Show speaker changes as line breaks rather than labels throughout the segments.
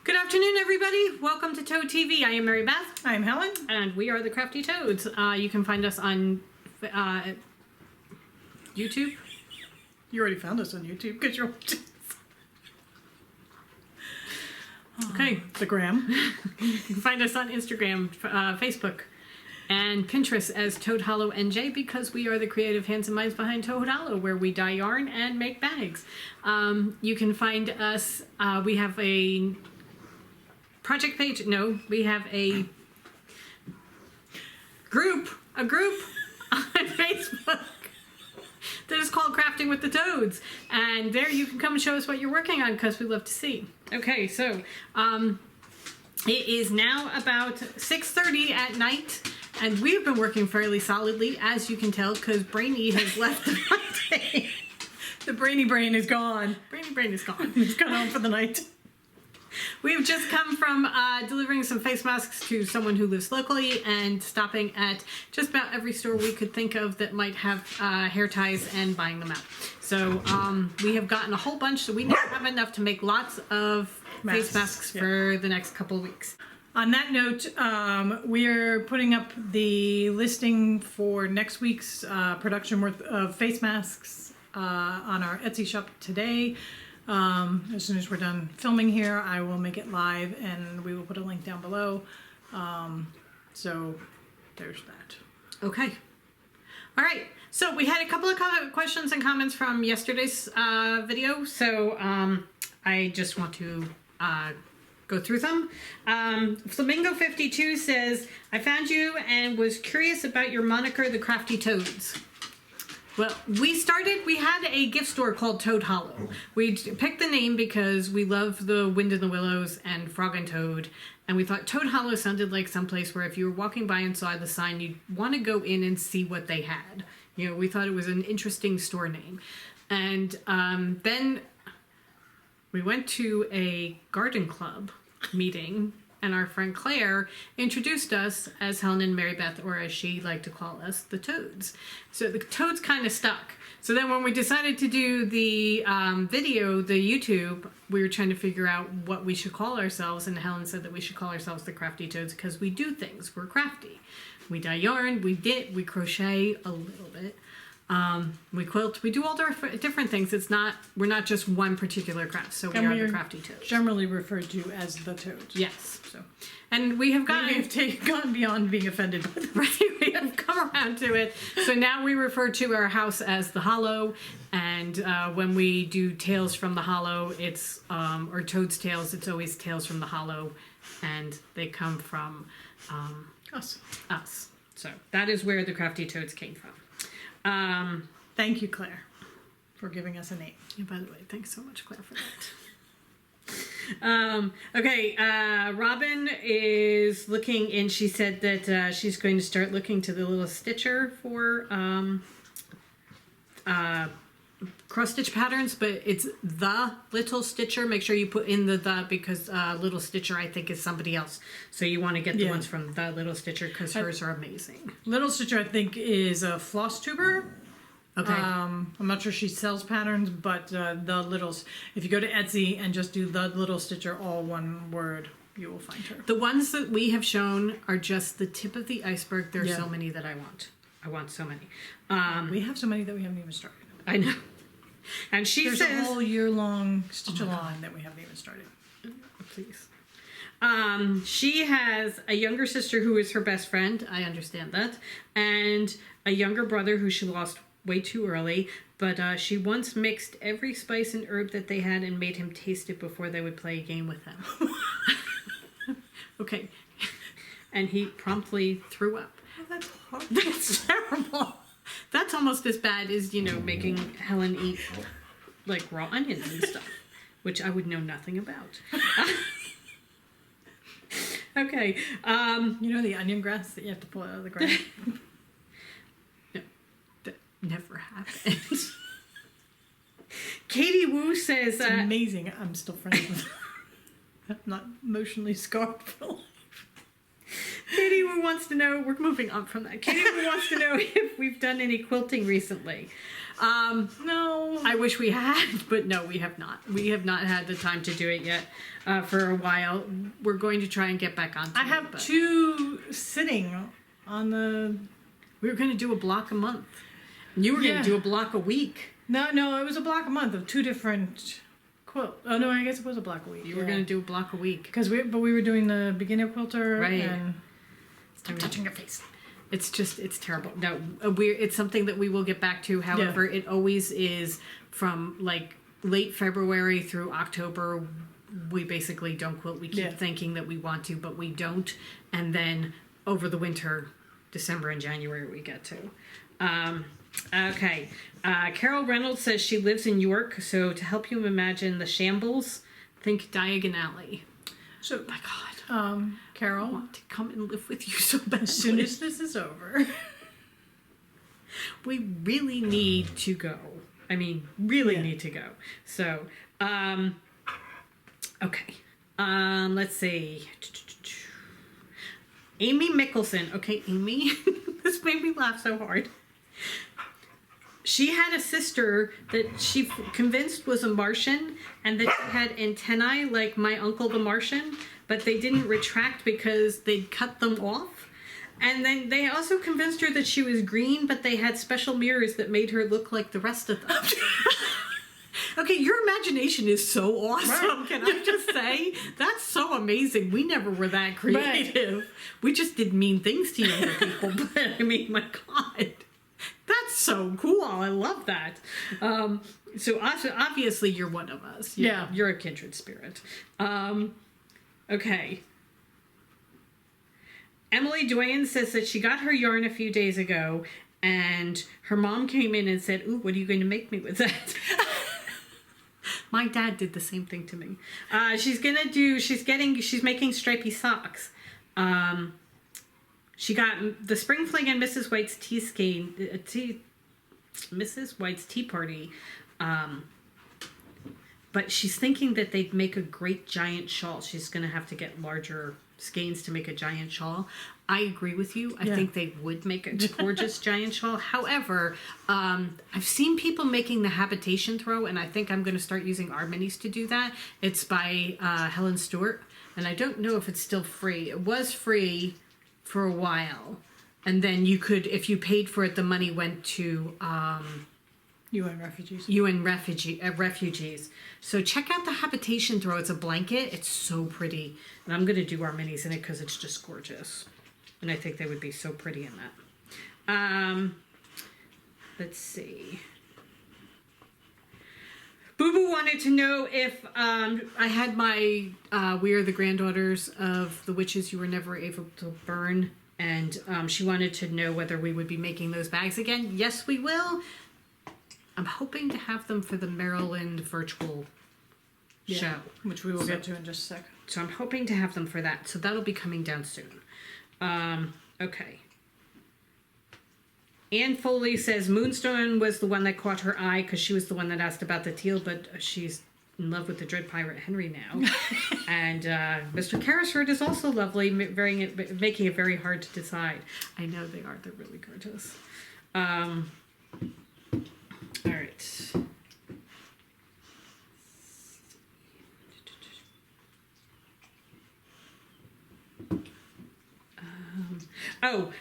Good afternoon, everybody. Welcome to Toad TV. I am Mary Beth.
I'm Helen.
And we are the Crafty Toads. You can find us on YouTube.
You already found us on YouTube because you're watching.
Okay.
The gram.
You can find us on Instagram, Facebook, and Pinterest as Toad Hollow NJ because we are the creative hands and minds behind Toad Hollow, where we dye yarn and make bags. You can find us, we have a project page. No, we have a group on Facebook that is called Crafting with the Toads. And there you can come and show us what you're working on because we love to see. Okay, so it is now about 6:30 at night. And we've been working fairly solidly, as you can tell, because Brainy has left the day.
The brainy brain is gone.
Brainy Brain is gone.
He's gone home for the night.
We've just come from delivering some face masks to someone who lives locally and stopping at just about every store we could think of that might have hair ties and buying them out. So we have gotten a whole bunch, so we now have enough to make lots of face masks for the next couple of weeks.
On that note, we're putting up the listing for next week's production worth of face masks on our Etsy shop today. As soon as we're done filming here, I will make it live and we will put a link down below. So there's that.
Okay. All right. So we had a couple of questions and comments from yesterday's video. So I just want to go through them. Flamingo52 says, I found you and was curious about your moniker, the Crafty Toads. Well, we had a gift store called Toad Hollow. We picked the name because we love the Wind in the Willows and Frog and Toad. And we thought Toad Hollow sounded like someplace where if you were walking by and saw the sign, you'd want to go in and see what they had. You know, we thought it was an interesting store name. And then we went to a garden club meeting, and our friend Claire introduced us as Helen and Mary Beth, or as she liked to call us, the Toads. So the Toads kind of stuck. So then when we decided to do the video, the YouTube, we were trying to figure out what we should call ourselves, and Helen said that we should call ourselves the Crafty Toads because we do things. We're crafty. We dye yarn, we crochet a little bit. We quilt, we do all different things. We're not just one particular craft, so we are the Crafty Toads.
Generally referred to as the Toads.
Yes. So, and we have gone
beyond being offended by them.
Right, we have come around to it. So now we refer to our house as the Hollow, and when we do Tales from the Hollow, it's or Toad's Tales, it's always Tales from the Hollow, and they come from
Us.
So that is where the Crafty Toads came from.
Thank you, Claire, for giving us a name.
Yeah, by the way, thanks so much, Claire, for that. Okay, Robin is looking, and she said that she's going to start looking to the little stitcher for cross stitch patterns, but it's the little stitcher. Make sure you put in the because little stitcher I think is somebody else, so you want to get the ones from the little stitcher because hers are amazing.
Little stitcher I think is a floss tuber.
Okay.
I'm not sure she sells patterns, but the littles, if you go to Etsy and just do the little stitcher, all one word, you will find her.
The ones that we have shown are just the tip of the iceberg. There's so many that I want. I want so many.
We have so many that we haven't even started.
I know. And
There's a whole year-long stitch-along that we haven't even started.
Please. She has a younger sister who is her best friend. I understand that. And a younger brother who she lost way too early. But she once mixed every spice and herb that they had and made him taste it before they would play a game with him. Okay. And he promptly threw up.
Oh, that's horrible.
That's terrible. That's almost as bad as, making Helen eat, like, raw onions and stuff, which I would know nothing about. Okay.
You know the onion grass that you have to pull out of the ground?
No, that never happened. Katie Wu says...
It's amazing I'm still friends with her. I'm not emotionally scarred for life.
Katie wants to know, we're moving on from that. Katie wants to know if we've done any quilting recently.
No.
I wish we had, but no, we have not. We have not had the time to do it yet for a while. We're going to try and get back on.
I have 2 sitting on the...
We were going to do a block a month. You were going to do a block a week.
No, it was a block a month of 2 different quilt. Oh, no, I guess it was a block a week.
You were going to do a block a week.
But we were doing the beginner quilter.
Right.
And... Stop touching your face.
It's terrible. No, it's something that we will get back to. However, it always is from like late February through October. We basically don't quilt. We keep thinking that we want to, but we don't. And then over the winter, December and January, we get to. Okay. Carol Reynolds says she lives in York. So to help you imagine the shambles, think Diagon Alley.
So,
Oh my God.
Carol,
I want to come and live with you so badly.
as soon as this is over.
We really need to go. I mean, really need to go. So, okay. Let's see. Amy Mickelson. Okay, Amy. This made me laugh so hard. She had a sister that she convinced was a Martian and that she had antennae like my uncle the Martian, but they didn't retract because they'd cut them off. And then they also convinced her that she was green, but they had special mirrors that made her look like the rest of them. Okay, your imagination is so awesome. Right. Can I just say? That's so amazing. We never were that creative. Right. We just did mean things to younger people. But I mean, my God. That's so cool. I love that. So obviously you're one of us. You're a kindred spirit. Okay. Emily Doyen says that she got her yarn a few days ago and her mom came in and said, "Ooh, what are you going to make me with that?" My dad did the same thing to me. She's making stripy socks. She got the Spring Fling and Mrs. White's Mrs. White's Tea Party. But she's thinking that they'd make a great giant shawl. She's going to have to get larger skeins to make a giant shawl. I agree with you. I think they would make a gorgeous giant shawl. However, I've seen people making the habitation throw, and I think I'm going to start using our minis to do that. It's by Helen Stewart, and I don't know if it's still free. It was free for a while, and then you could, if you paid for it, the money went to
UN refugees.
Refugees. So check out the habitation throw. It's a blanket. It's so pretty, and I'm going to do our minis in it because it's just gorgeous, and I think they would be so pretty in that. Let's see. Boo Boo wanted to know if I had my We Are the Granddaughters of the Witches You Were Never Able to Burn, and she wanted to know whether we would be making those bags again. Yes, we will. I'm hoping to have them for the Maryland virtual show.
Which we will get to in just a second.
So I'm hoping to have them for that. So that'll be coming down soon. Okay. Anne Foley says Moonstone was the one that caught her eye because she was the one that asked about the teal, but she's in love with the Dread Pirate Henry now. And Mr. Carrisford is also lovely, making it very hard to decide. I know they are. They're really gorgeous. All right.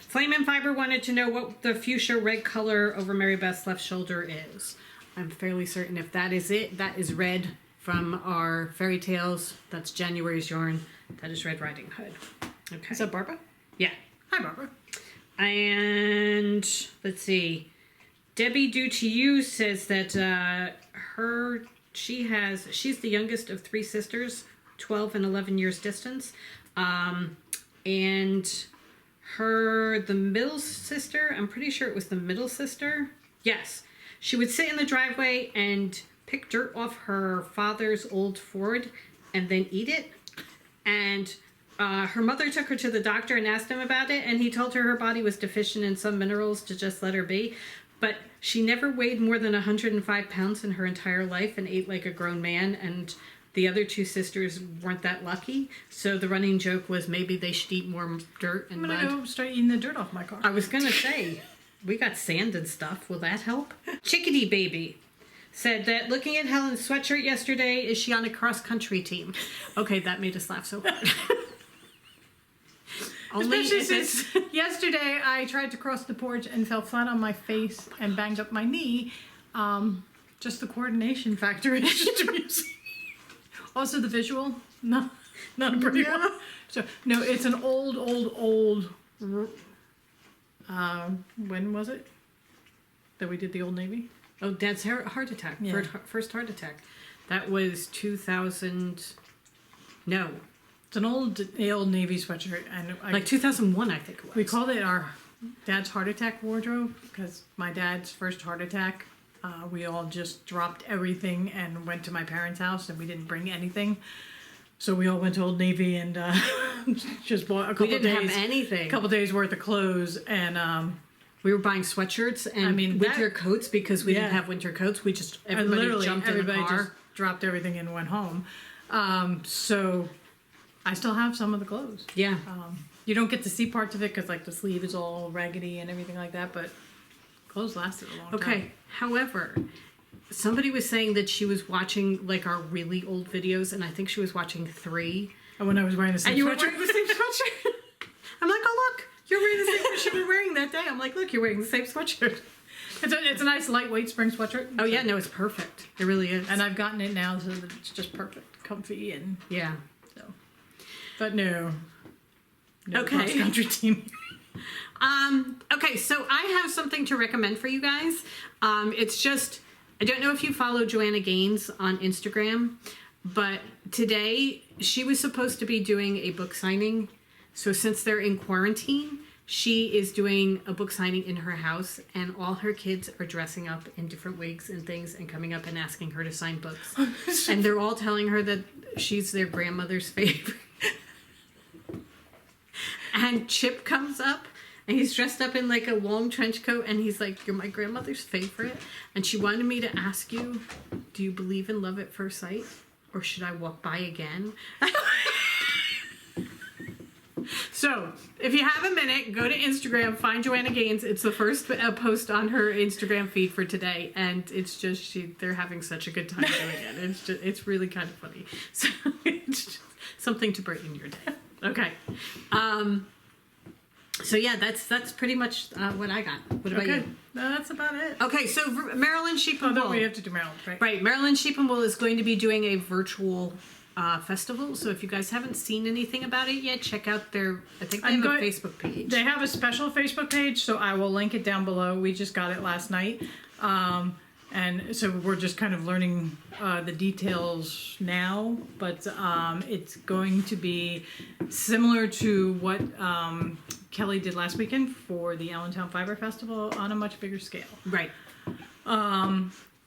Flame and Fiber wanted to know what the fuchsia red color over Mary Beth's left shoulder is. I'm fairly certain if that is it, that is red from our fairy tales. That's January's yarn. That is Red Riding Hood. Okay.
Is that Barbara?
Yeah.
Hi, Barbara.
And let's see. Debbie Due to You says that she's the youngest of 3 sisters, 12 and 11 years distance. And the middle sister, I'm pretty sure it was the middle sister. Yes. She would sit in the driveway and pick dirt off her father's old Ford and then eat it. And her mother took her to the doctor and asked him about it. And he told her body was deficient in some minerals to just let her be. But she never weighed more than 105 pounds in her entire life and ate like a grown man. And the other 2 sisters weren't that lucky. So the running joke was maybe they should eat more dirt and mud.
I'm going to go start eating the dirt off my car.
I was going to say, We got sand and stuff. Will that help? Chickadee Baby said that looking at Helen's sweatshirt yesterday, is she on a cross-country team? Okay, that made us laugh so hard. Only
Especially
if
since yesterday I tried to cross the porch and fell flat on my face and banged up my knee. Just the coordination factor is just amusing. Also the visual, not a pretty one. So no, it's an old. When was it that we did the Old Navy?
Oh, Dad's heart attack.
Yeah.
First heart attack. That was 2000. No,
It's an old Navy sweatshirt, and
like 2001, I think it was.
we called it our Dad's heart attack wardrobe because my dad's first heart attack. We all just dropped everything and went to my parents' house, and we didn't bring anything. So we all went to Old Navy and just bought a couple
We didn't
days,
have anything.
couple days worth of clothes, and
We were buying sweatshirts and winter coats because we didn't
Yeah.
have winter coats. We just
and
everybody
literally
jumped
everybody
in a car.
just dropped everything and went home. So I still have some of the clothes.
Yeah.
You don't get to see parts of it because like the sleeve is all raggedy and everything like that, but clothes lasted a long time.
Okay. However, somebody was saying that she was watching like our really old videos, and I think she was watching 3.
And when I was wearing the same
And you were
sweatshirt.
wearing the same sweatshirt. I'm like, oh look, you're wearing the same sweatshirt you were wearing that day. I'm like, look, you're wearing the same sweatshirt.
It's a nice lightweight spring sweatshirt.
Oh yeah, no, it's perfect. It really is.
And I've gotten it now so that it's just perfect, comfy, and
yeah.
so. But no
Okay.
cross country team.
Okay, so I have something to recommend for you guys. It's just, I don't know if you follow Joanna Gaines on Instagram, but today she was supposed to be doing a book signing. So since they're in quarantine, she is doing a book signing in her house, and all her kids are dressing up in different wigs and things and coming up and asking her to sign books. And they're all telling her that she's their grandmother's favorite. And Chip comes up, and he's dressed up in like a long trench coat, and he's like, "You're my grandmother's favorite." And she wanted me to ask you, do you believe in love at first sight? Or should I walk by again? So, if you have a minute, go to Instagram, find Joanna Gaines. It's the first post on her Instagram feed for today, and it's just they're having such a good time doing it. It's really kind of funny. So it's just something to brighten your day. Okay. So yeah, that's pretty much what I got. What about
Okay,
you?
that's about it.
Okay, so Maryland Sheep and
Oh,
Wool.
no, we have to do Maryland, right?
Right, Maryland Sheep and Wool is going to be doing a virtual festival. So if you guys haven't seen anything about it yet, check out their. I think they have a Facebook page.
They have a special Facebook page, so I will link it down below. We just got it last night. And so we're just kind of learning the details now, but it's going to be similar to what Kelly did last weekend for the Allentown Fiber Festival on a much bigger scale.
Right.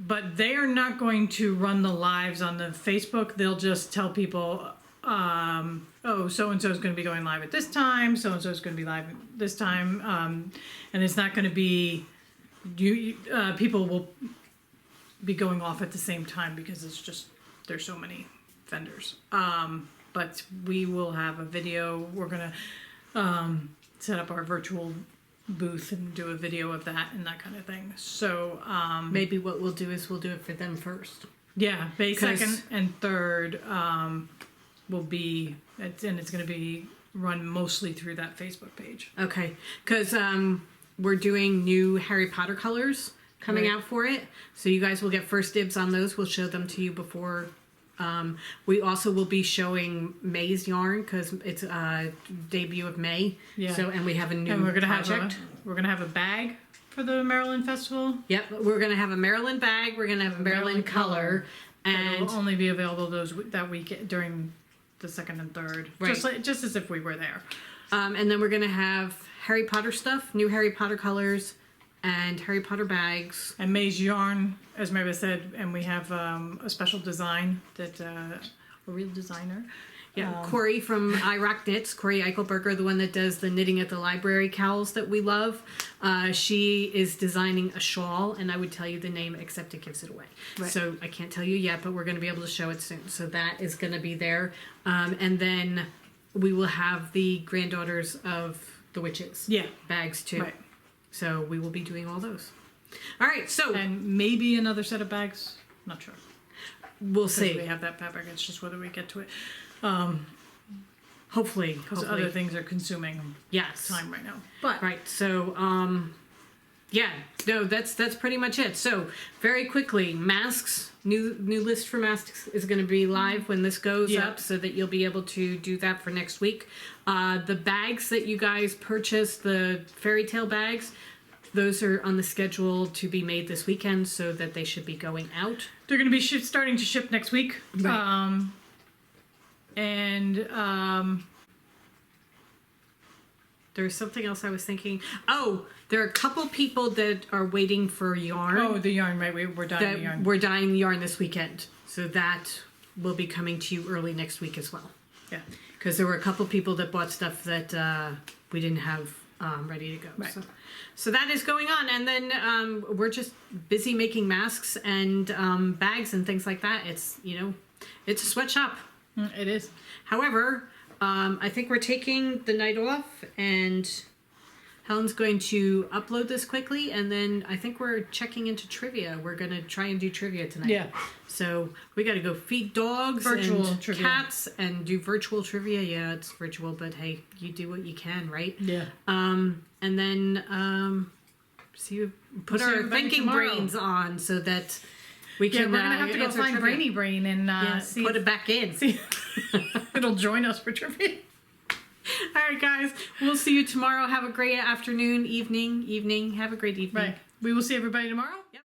But they are not going to run the lives on the Facebook. They'll just tell people, oh, so-and-so is going to be going live at this time, so-and-so is going to be live at this time, and it's not going to be, people will be going off at the same time because it's just, there's so many vendors. But we will have a video. We're going to set up our virtual booth and do a video of that and that kind of thing. So
Maybe what we'll do is we'll do it for them first.
yeah, May
'Cause-
2nd and 3rd will be, and it's going to be run mostly through that Facebook page.
Okay, because we're doing new Harry Potter colors coming
Right.
out for it, so you guys will get first dibs on those. We'll show them to you before. We also will be showing May's yarn because it's a debut of May.
Yeah.
So and we have a new
And we're going to
project.
have a bag for the Maryland Festival.
Yep, we're gonna have a Maryland bag. We're gonna have a Maryland color,
And
and
will only be available that week during the 2nd and 3rd.
Right.
Just as if we were there.
and then we're gonna have Harry Potter stuff, new Harry Potter colors, and Harry Potter bags.
And May's yarn, as Mary said, and we have a special design that a real designer.
Yeah, Corey from I Rock Knits, Corey Eichelberger, the one that does the knitting at the library cowls that we love. She is designing a shawl, and I would tell you the name, except it gives it away.
Right.
So I can't tell you yet, but we're going to be able to show it soon. So that is going to be there. And then we will have the granddaughters of the witches
Yeah.
bags too.
Right.
So we will be doing all those. All right, so
And maybe another set of bags. Not sure.
we'll
Because
see.
we have that fabric. It's just whether we get to it.
Hopefully,
Because other things are consuming
yes.
time right now. But
Right. So, yeah, no, that's pretty much it. So, very quickly, masks. New list for masks is going to be live when this goes
Yeah.
up, so that you'll be able to do that for next week. The bags that you guys purchased, the fairy tale bags, those are on the schedule to be made this weekend, so that they should be going out.
they're going to be starting to ship next week.
Right. There's something else I was thinking. Oh, there are a couple people that are waiting for yarn.
Oh, the yarn, right? We're dyeing the yarn.
We're dyeing yarn this weekend, so that will be coming to you early next week as well.
Yeah.
Because there were a couple people that bought stuff that we didn't have ready to go.
Right.
So that is going on, and then we're just busy making masks and bags and things like that. It's it's a sweatshop.
It is.
However, I think we're taking the night off, and Helen's going to upload this quickly, and then I think we're checking into trivia. We're going to try and do trivia tonight.
Yeah.
So we got to go feed dogs
Virtual
and
trivia.
cats and do virtual trivia. Yeah, it's virtual, but hey, you do what you can, right?
Yeah.
And then put
see
our
everybody
thinking
tomorrow.
brains on so that we can.
We're gonna have to go
answer
find
trivia.
Brainy Brain and
Yes,
see
put
if
it back in.
it'll join us for trivia.
All right, guys. We'll see you tomorrow. Have a great afternoon, evening. Have a great evening.
Right. We will see everybody tomorrow.
Yep.